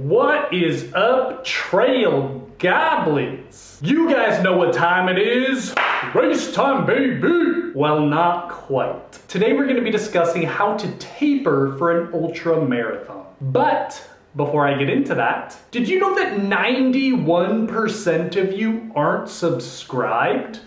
What is up, trail goblins? You guys know what time it is. Race time, baby! Well, not quite. Today we're going to be discussing how to taper for an ultra marathon. But before I get into that, did you know that 91% of you aren't subscribed?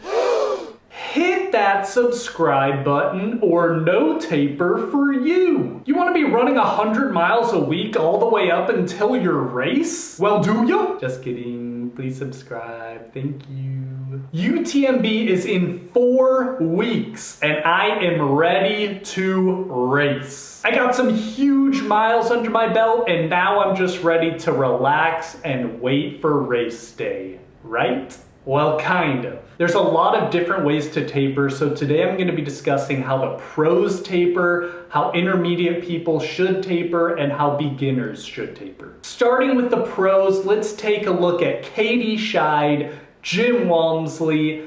Hit that subscribe button or no taper for you. You want to be running 100 miles a week all the way up until your race? Well, do you? Just kidding. Please subscribe. Thank you. UTMB is in 4 weeks and I am ready to race. I got some huge miles under my belt and now I'm just ready to relax and wait for race day, right? Well, kind of. There's a lot of different ways to taper, so today I'm going to be discussing how the pros taper, how intermediate people should taper, and how beginners should taper. Starting with the pros, let's take a look at Katie Scheid, Jim Walmsley,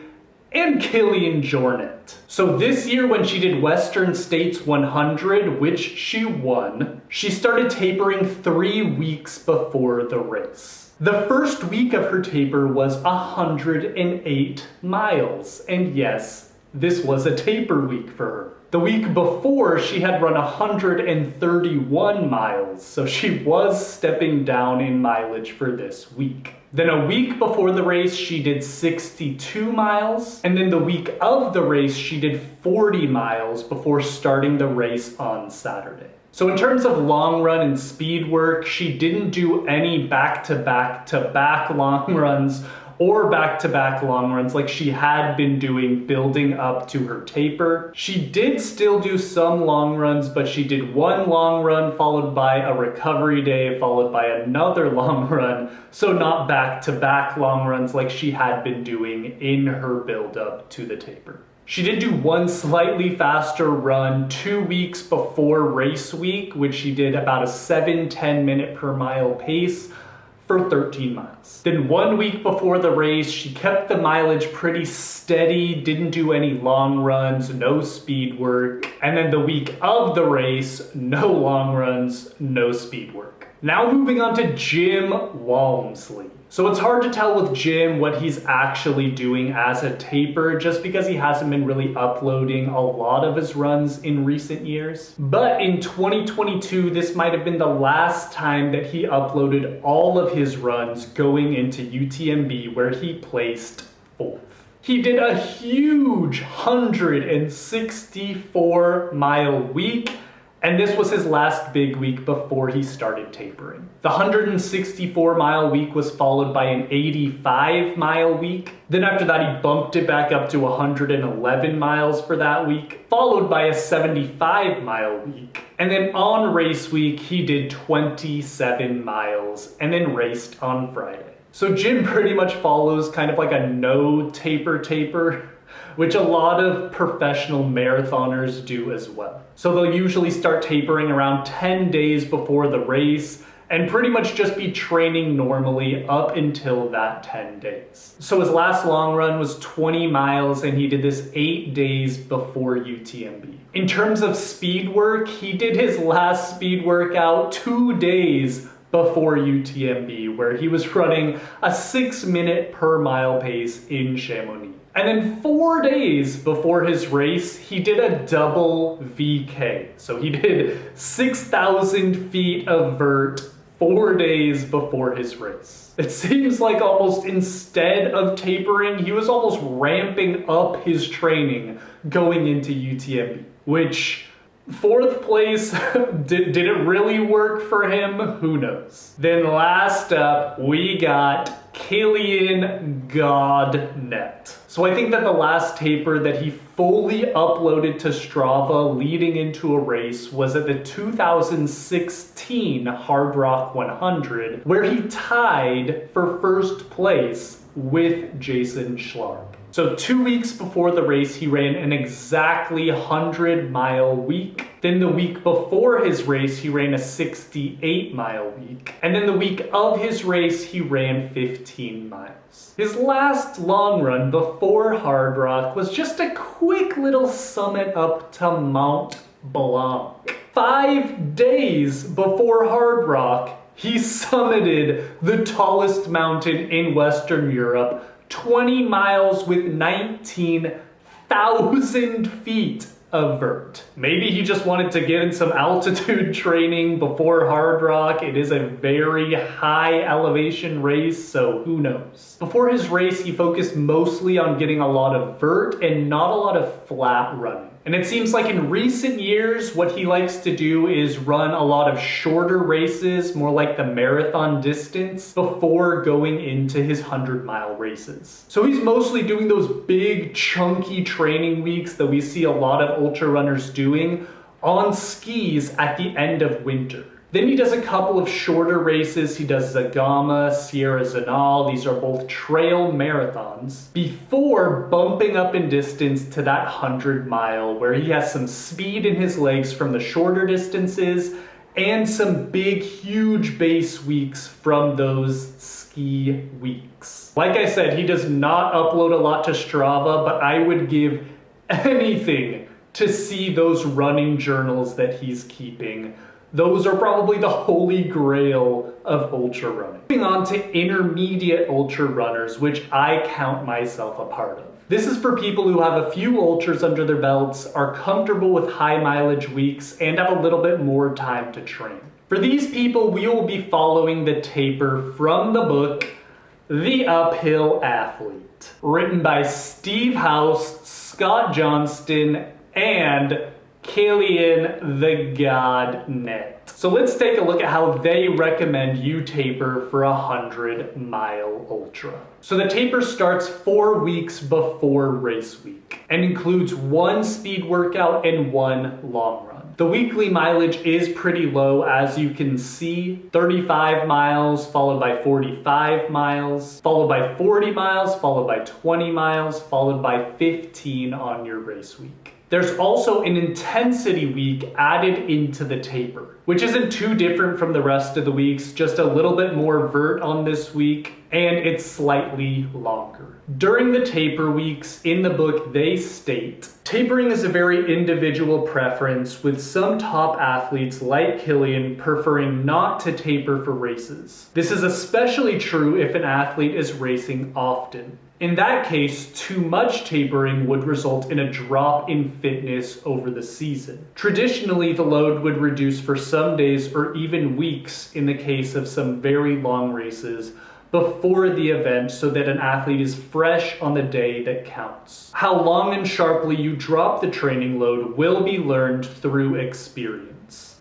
and Killian Jornet. So this year when she did Western States 100, which she won, she started tapering 3 weeks before the race. The first week of her taper was 108 miles, and yes, this was a taper week for her. The week before, she had run 131 miles, so she was stepping down in mileage for this week. Then a week before the race, she did 62 miles, and then the week of the race, she did 40 miles before starting the race on Saturday. So in terms of long run and speed work, she didn't do any back-to-back long runs or back-to-back long runs like she had been doing building up to her taper. She did still do some long runs, but she did one long run followed by a recovery day followed by another long run, so not back-to-back long runs like she had been doing in her build up to the taper. She did do one slightly faster run 2 weeks before race week, which she did about a 7-10 minute per mile pace for 13 miles. Then 1 week before the race, she kept the mileage pretty steady, didn't do any long runs, no speed work. And then the week of the race, no long runs, no speed work. Now moving on to Jim Walmsley. So it's hard to tell with Jim what he's actually doing as a taper just because he hasn't been really uploading a lot of his runs in recent years. But in 2022, this might have been the last time that he uploaded all of his runs going into UTMB where he placed 4th. He did a huge 164 mile week. And this was his last big week before he started tapering. The 164 mile week was followed by an 85 mile week. Then after that, he bumped it back up to 111 miles for that week, followed by a 75 mile week. And then on race week, he did 27 miles and then raced on Friday. So Jim pretty much follows kind of like a no taper, which a lot of professional marathoners do as well. So they'll usually start tapering around 10 days before the race and pretty much just be training normally up until that 10 days. So his last long run was 20 miles and he did this 8 days before UTMB. In terms of speed work, he did his last speed workout 2 days before UTMB, where he was running a 6 minute per mile pace in Chamonix. And then 4 days before his race, he did a double VK. So he did 6,000 feet of vert 4 days before his race. It seems like almost instead of tapering, he was almost ramping up his training going into UTMB, which 4th place, did it really work for him? Who knows? Then last up, we got Killian Goudet. So I think that the last taper that he fully uploaded to Strava leading into a race was at the 2016 Hard Rock 100, where he tied for 1st place with Jason Schlarb. So 2 weeks before the race, he ran an exactly 100 mile week. Then the week before his race, he ran a 68 mile week. And then the week of his race, he ran 15 miles. His last long run before Hard Rock was just a quick little summit up to Mount Blanc. 5 days before Hard Rock, He summited the tallest mountain in Western Europe, 20 miles with 19,000 feet of vert. Maybe he just wanted to get in some altitude training before Hard Rock. It is a very high elevation race, so who knows. Before his race, he focused mostly on getting a lot of vert and not a lot of flat running. And it seems like in recent years, what he likes to do is run a lot of shorter races, more like the marathon distance, before going into his 100-mile races. So he's mostly doing those big, chunky training weeks that we see a lot of ultra runners doing on skis at the end of winter. Then he does a couple of shorter races. He does Zagama, Sierra Zanal. These are both trail marathons before bumping up in distance to that 100-mile where he has some speed in his legs from the shorter distances and some big, huge base weeks from those ski weeks. Like I said, he does not upload a lot to Strava, but I would give anything to see those running journals that he's keeping. Those are probably the holy grail of ultra running. Moving on to intermediate ultra runners, which I count myself a part of. This is for people who have a few ultras under their belts, are comfortable with high mileage weeks, and have a little bit more time to train. For these people, we will be following the taper from the book, The Uphill Athlete, written by Steve House, Scott Johnston, and Killian the Goudet. So let's take a look at how they recommend you taper for a 100-mile ultra. So the taper starts 4 weeks before race week and includes 1 speed workout and 1 long run. The weekly mileage is pretty low, as you can see. 35 miles, followed by 45 miles, followed by 40 miles, followed by 20 miles, followed by 15 on your race week. There's also an intensity week added into the taper, which isn't too different from the rest of the weeks, just a little bit more vert on this week, and it's slightly longer. During the taper weeks, in the book, they state, tapering is a very individual preference, with some top athletes like Killian preferring not to taper for races. This is especially true if an athlete is racing often. In that case, too much tapering would result in a drop in fitness over the season. Traditionally, the load would reduce for some days or even weeks in the case of some very long races before the event, so that an athlete is fresh on the day that counts. How long and sharply you drop the training load will be learned through experience.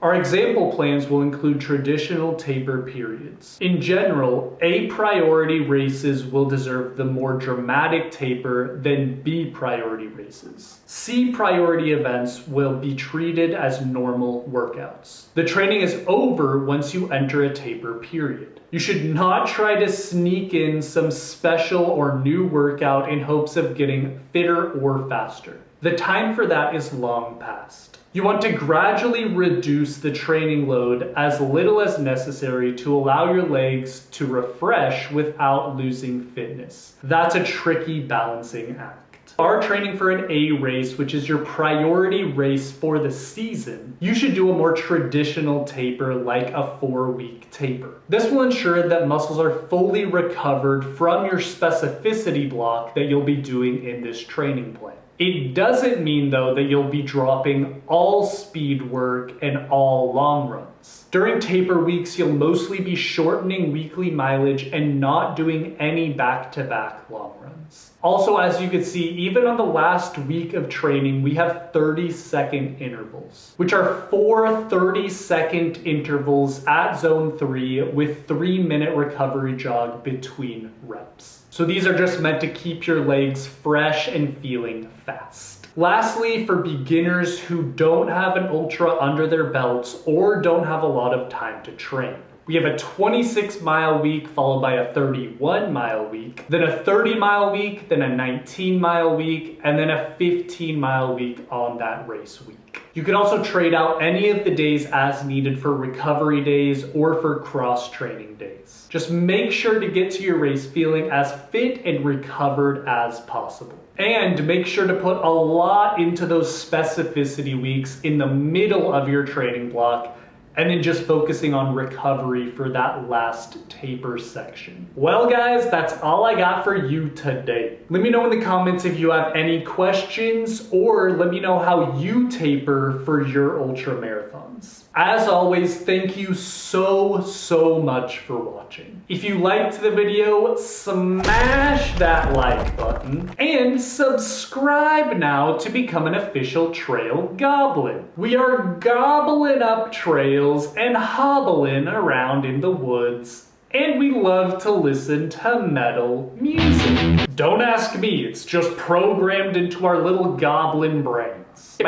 Our example plans will include traditional taper periods. In general, A priority races will deserve the more dramatic taper than B priority races. C priority events will be treated as normal workouts. The training is over once you enter a taper period. You should not try to sneak in some special or new workout in hopes of getting fitter or faster. The time for that is long past. You want to gradually reduce the training load as little as necessary to allow your legs to refresh without losing fitness. That's a tricky balancing act. Are training for an A race, which is your priority race for the season, you should do a more traditional taper like a 4-week taper. This will ensure that muscles are fully recovered from your specificity block that you'll be doing in this training plan. It doesn't mean, though, that you'll be dropping all speed work and all long runs. During taper weeks, you'll mostly be shortening weekly mileage and not doing any back-to-back long runs. Also, as you can see, even on the last week of training, we have 30-second intervals, which are 4 30-second intervals at zone 3 with 3-minute recovery jog between reps. So these are just meant to keep your legs fresh and feeling fast. Lastly, for beginners who don't have an ultra under their belts or don't have a lot of time to train, we have a 26-mile week followed by a 31-mile week, then a 30-mile week, then a 19-mile week, and then a 15-mile week on that race week. You can also trade out any of the days as needed for recovery days or for cross-training days. Just make sure to get to your race feeling as fit and recovered as possible. And make sure to put a lot into those specificity weeks in the middle of your training block and then just focusing on recovery for that last taper section. Well guys, that's all I got for you today. Let me know in the comments if you have any questions, or let me know how you taper for your ultra marathons. As always, thank you so much for watching. If you liked the video, smash that like button and subscribe now to become an official trail goblin. We are gobbling up trails and hobbling around in the woods, and we love to listen to metal music. Don't ask me, it's just programmed into our little goblin brains.